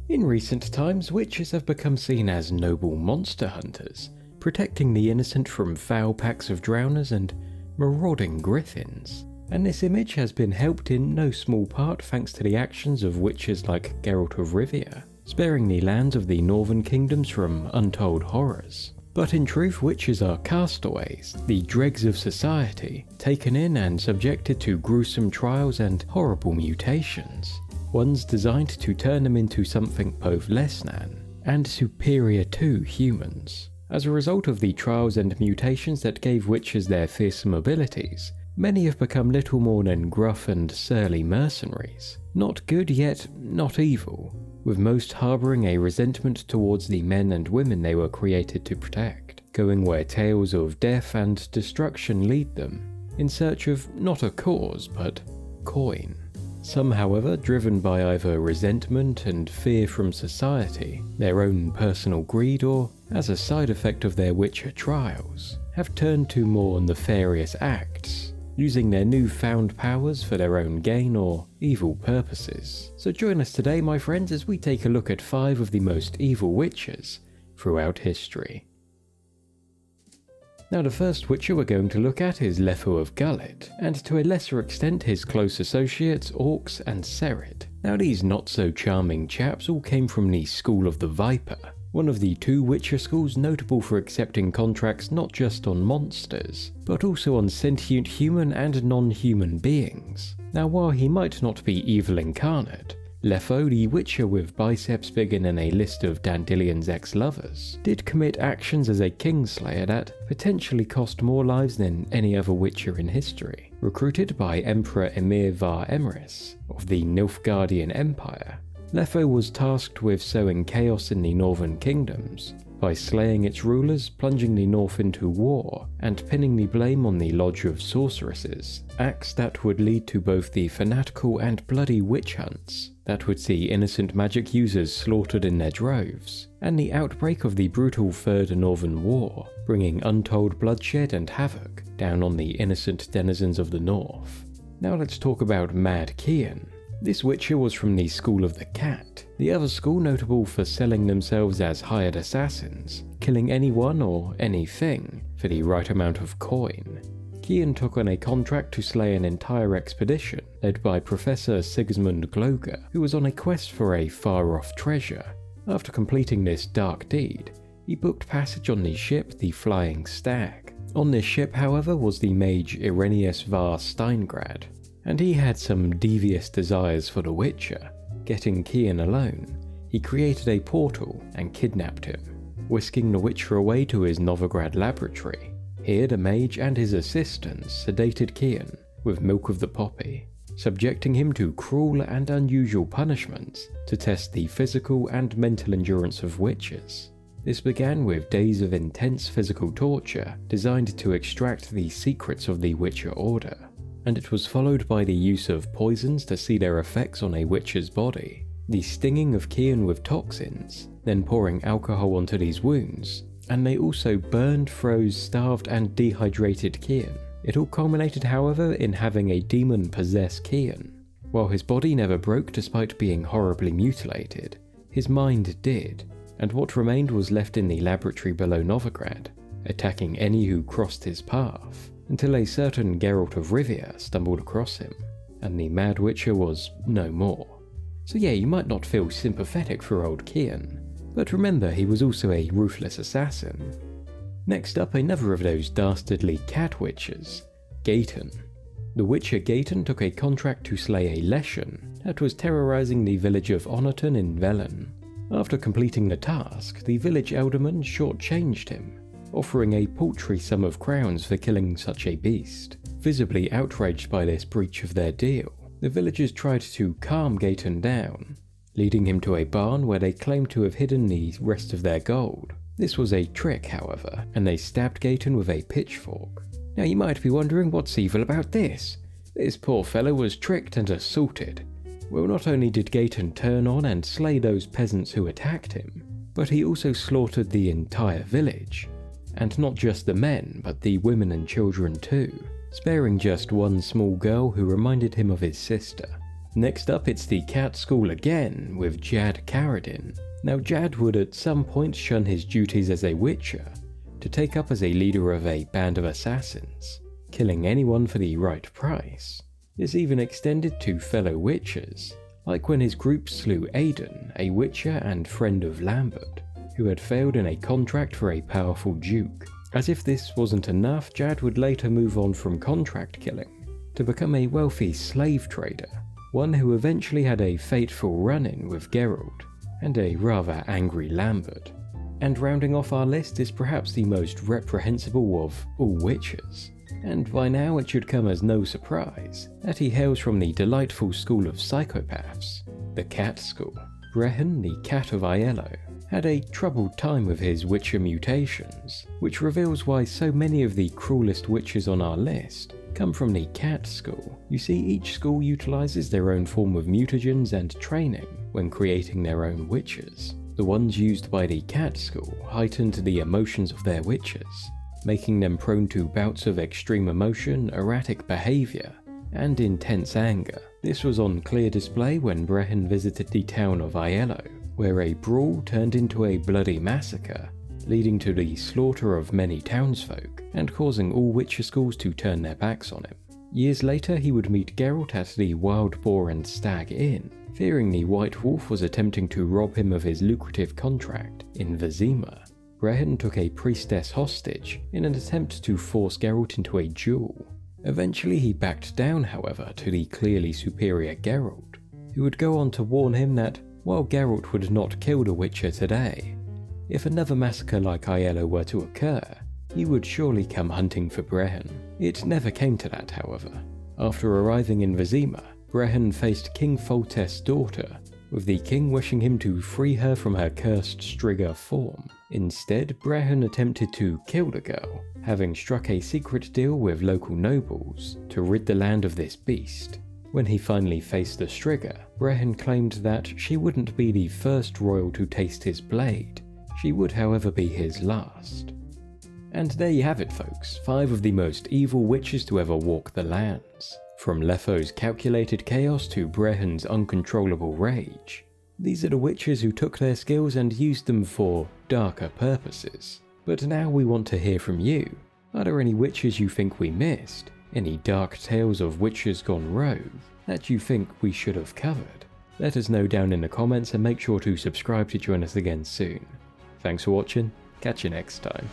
In recent times, witches have become seen as noble monster hunters, protecting the innocent from foul packs of drowners and marauding griffins. And this image has been helped in no small part thanks to the actions of witches like Geralt of Rivia, sparing the lands of the northern kingdoms from untold horrors. But in truth, witches are castaways, the dregs of society, taken in and subjected to gruesome trials and horrible mutations. Ones designed to turn them into something both less than and superior to humans. As a result of the trials and mutations that gave witches their fearsome abilities, many have become little more than gruff and surly mercenaries. Not good yet not evil, with most harbouring a resentment towards the men and women they were created to protect, going where tales of death and destruction lead them, in search of not a cause but coin. Some, however, driven by either resentment and fear from society, their own personal greed, or as a side effect of their witcher trials, have turned to more nefarious acts, using their newfound powers for their own gain or evil purposes. So join us today, my friends, as we take a look at 5 of the most evil witches throughout history. Now, the first witcher we're going to look at is Letho of Gulet, and to a lesser extent his close associates Orcs and Serid. Now, these not-so-charming chaps all came from the School of the Viper, one of the 2 witcher schools notable for accepting contracts not just on monsters, but also on sentient human and non-human beings. Now, while he might not be evil incarnate, Letho, the witcher with biceps bigger than a list of Dandelion's ex-lovers, did commit actions as a kingslayer that potentially cost more lives than any other witcher in history. Recruited by Emperor Emir var Emrys of the Nilfgaardian Empire, Letho was tasked with sowing chaos in the northern kingdoms by slaying its rulers, plunging the north into war, and pinning the blame on the Lodge of Sorceresses, acts that would lead to both the fanatical and bloody witch hunts that would see innocent magic users slaughtered in their droves, and the outbreak of the brutal Third Northern War, bringing untold bloodshed and havoc down on the innocent denizens of the north. Now let's talk about Mad Kiyan. This witcher was from the School of the Cat, the other school notable for selling themselves as hired assassins, killing anyone or anything for the right amount of coin. Kiyan took on a contract to slay an entire expedition led by Professor Sigismund Gloger, who was on a quest for a far-off treasure. After completing this dark deed, he booked passage on the ship the Flying Stag. On this ship, however, was the mage Irenaeus var Steingrad, and he had some devious desires for the Witcher. Getting Kiyan alone, he created a portal and kidnapped him, whisking the Witcher away to his Novigrad laboratory. Here the mage and his assistants sedated Kiyan with milk of the poppy, subjecting him to cruel and unusual punishments to test the physical and mental endurance of witches. This began with days of intense physical torture designed to extract the secrets of the Witcher Order, and it was followed by the use of poisons to see their effects on a witcher's body, the stinging of Kiyan with toxins, then pouring alcohol onto these wounds, and they also burned, froze, starved and dehydrated Kiyan. It all culminated, however, in having a demon possess Kiyan. While his body never broke despite being horribly mutilated, his mind did, and what remained was left in the laboratory below Novigrad, attacking any who crossed his path, until a certain Geralt of Rivia stumbled across him, and the Mad Witcher was no more. So yeah, you might not feel sympathetic for old Kiyan, but remember he was also a ruthless assassin. Next up, another of those dastardly cat witches, Gaetan. The witcher Gaetan took a contract to slay a Leshen that was terrorizing the village of Onoton in Velen. After completing the task, the village elderman shortchanged him, offering a paltry sum of crowns for killing such a beast. Visibly outraged by this breach of their deal, the villagers tried to calm Gaetan down, leading him to a barn where they claimed to have hidden the rest of their gold. This was a trick, however, and they stabbed Gaetan with a pitchfork. Now you might be wondering what's evil about this. This poor fellow was tricked and assaulted. Well, not only did Gaetan turn on and slay those peasants who attacked him, but he also slaughtered the entire village. And not just the men, but the women and children too, sparing just one small girl who reminded him of his sister. Next up, it's the cat school again, with Jad Karadin. Now Jad would at some point shun his duties as a witcher to take up as a leader of a band of assassins, killing anyone for the right price. This even extended to fellow witchers, like when his group slew Gaetan, a witcher and friend of Lambert, who had failed in a contract for a powerful duke. As if this wasn't enough, Jad would later move on from contract killing to become a wealthy slave trader, one who eventually had a fateful run-in with Geralt and a rather angry Lambert. And rounding off our list is perhaps the most reprehensible of all witchers, and by now it should come as no surprise that he hails from the delightful school of psychopaths, the Cat School. Brehen, the Cat of Aiello, had a troubled time with his witcher mutations, which reveals why so many of the cruelest witches on our list come from the Cat School. You see, each school utilizes their own form of mutagens and training when creating their own witches. The ones used by the Cat School heightened the emotions of their witches, making them prone to bouts of extreme emotion, erratic behavior, and intense anger. This was on clear display when Brehen visited the town of Aiello, where a brawl turned into a bloody massacre, leading to the slaughter of many townsfolk and causing all witcher schools to turn their backs on him. Years later, he would meet Geralt at the Wild Boar and Stag Inn, fearing the White Wolf was attempting to rob him of his lucrative contract in Vizima. Brehen took a priestess hostage in an attempt to force Geralt into a duel. Eventually he backed down, however, to the clearly superior Geralt, who would go on to warn him that while Geralt would not kill the Witcher today, if another massacre like Aiello were to occur, he would surely come hunting for Brehen. It never came to that, however. After arriving in Vizima, Brehen faced King Foltest's daughter, with the king wishing him to free her from her cursed Striga form. Instead, Brehen attempted to kill the girl, having struck a secret deal with local nobles to rid the land of this beast. When he finally faced the Striga, Brehen claimed that she wouldn't be the first royal to taste his blade. She would, however, be his last. And there you have it, folks, 5 of the most evil witches to ever walk the lands. From Letho's calculated chaos to Brehen's uncontrollable rage. These are the witches who took their skills and used them for darker purposes. But now we want to hear from you. Are there any witches you think we missed? Any dark tales of witches gone rogue that you think we should have covered? Let us know down in the comments and make sure to subscribe to join us again soon. Thanks for watching, catch you next time.